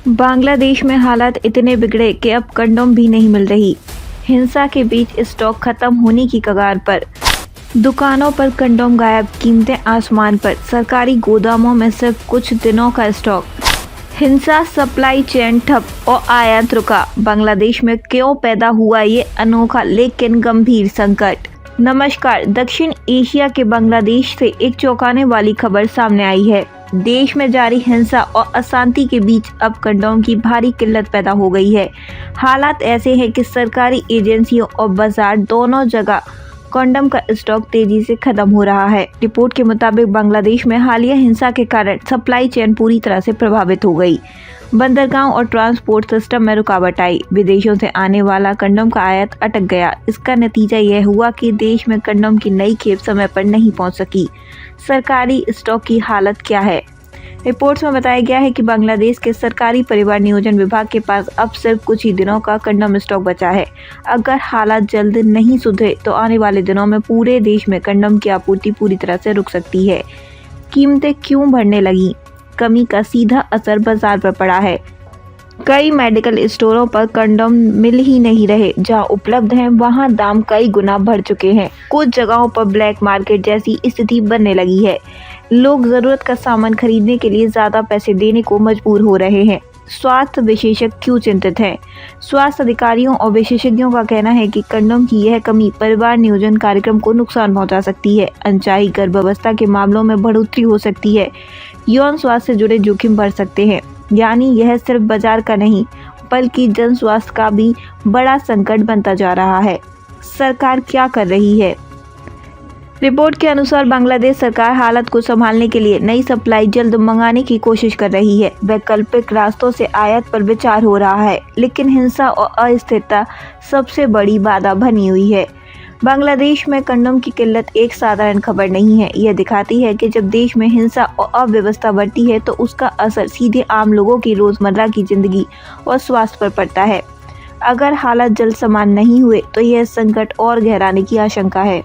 बांग्लादेश में हालात इतने बिगड़े कि अब कंडोम भी नहीं मिल रही। हिंसा के बीच स्टॉक खत्म होने की कगार पर। दुकानों पर कंडोम गायब, कीमतें आसमान पर। सरकारी गोदामों में सिर्फ कुछ दिनों का स्टॉक। हिंसा, सप्लाई चेन ठप और आयात रुका। बांग्लादेश में क्यों पैदा हुआ ये अनोखा लेकिन गंभीर संकट। नमस्कार। दक्षिण एशिया के बांग्लादेश से एक चौंकाने वाली खबर सामने आई है। देश में जारी हिंसा और अशांति के बीच अब कंडोम की भारी किल्लत पैदा हो गई है। हालात ऐसे हैं कि सरकारी एजेंसियों और बाजार दोनों जगह कंडोम का स्टॉक तेजी से खत्म हो रहा है। रिपोर्ट के मुताबिक बांग्लादेश में हालिया हिंसा के कारण सप्लाई चेन पूरी तरह से प्रभावित हो गई। बंदरगाह और ट्रांसपोर्ट सिस्टम में रुकावट आई। विदेशों से आने वाला कंडोम का आयात अटक गया। इसका नतीजा यह हुआ कि देश में कंडोम की नई खेप समय पर नहीं पहुंच सकी। सरकारी स्टॉक की हालत क्या है? रिपोर्ट्स में बताया गया है कि बांग्लादेश के सरकारी परिवार नियोजन विभाग के पास अब सिर्फ कुछ ही दिनों का कंडोम स्टॉक बचा है। अगर हालात जल्द नहीं सुधरे तो आने वाले दिनों में पूरे देश में कंडोम की आपूर्ति पूरी तरह से रुक सकती है। कीमतें क्यों बढ़ने लगी? कमी का सीधा असर बाजार पर पड़ा है। कई मेडिकल स्टोरों पर कंडोम मिल ही नहीं रहे। जहां उपलब्ध हैं वहां दाम कई गुना बढ़ चुके हैं। कुछ जगहों पर ब्लैक मार्केट जैसी स्थिति बनने लगी है। लोग जरूरत का सामान खरीदने के लिए ज्यादा पैसे देने को मजबूर हो रहे हैं। स्वास्थ्य विशेषज्ञ क्यों चिंतित हैं? स्वास्थ्य अधिकारियों और विशेषज्ञों का कहना है कि कंडोम की यह कमी परिवार नियोजन कार्यक्रम को नुकसान पहुंचा सकती है। अनचाही गर्भावस्था के मामलों में बढ़ोतरी हो सकती है। यौन स्वास्थ्य से जुड़े जोखिम बढ़ सकते हैं। यानी यह सिर्फ बाजार का नहीं बल्कि जन स्वास्थ्य का भी बड़ा संकट बनता जा रहा है। सरकार क्या कर रही है? रिपोर्ट के अनुसार बांग्लादेश सरकार हालत को संभालने के लिए नई सप्लाई जल्द मंगाने की कोशिश कर रही है। वैकल्पिक रास्तों से आयात पर विचार हो रहा है, लेकिन हिंसा और अस्थिरता सबसे बड़ी बाधा बनी हुई है। बांग्लादेश में कंडोम की किल्लत एक साधारण खबर नहीं है। यह दिखाती है कि जब देश में हिंसा और अव्यवस्था बढ़ती है तो उसका असर सीधे आम लोगों की रोजमर्रा की जिंदगी और स्वास्थ्य पर पड़ता है। अगर हालात जल्द समाप्त नहीं हुए तो यह संकट और गहराने की आशंका है।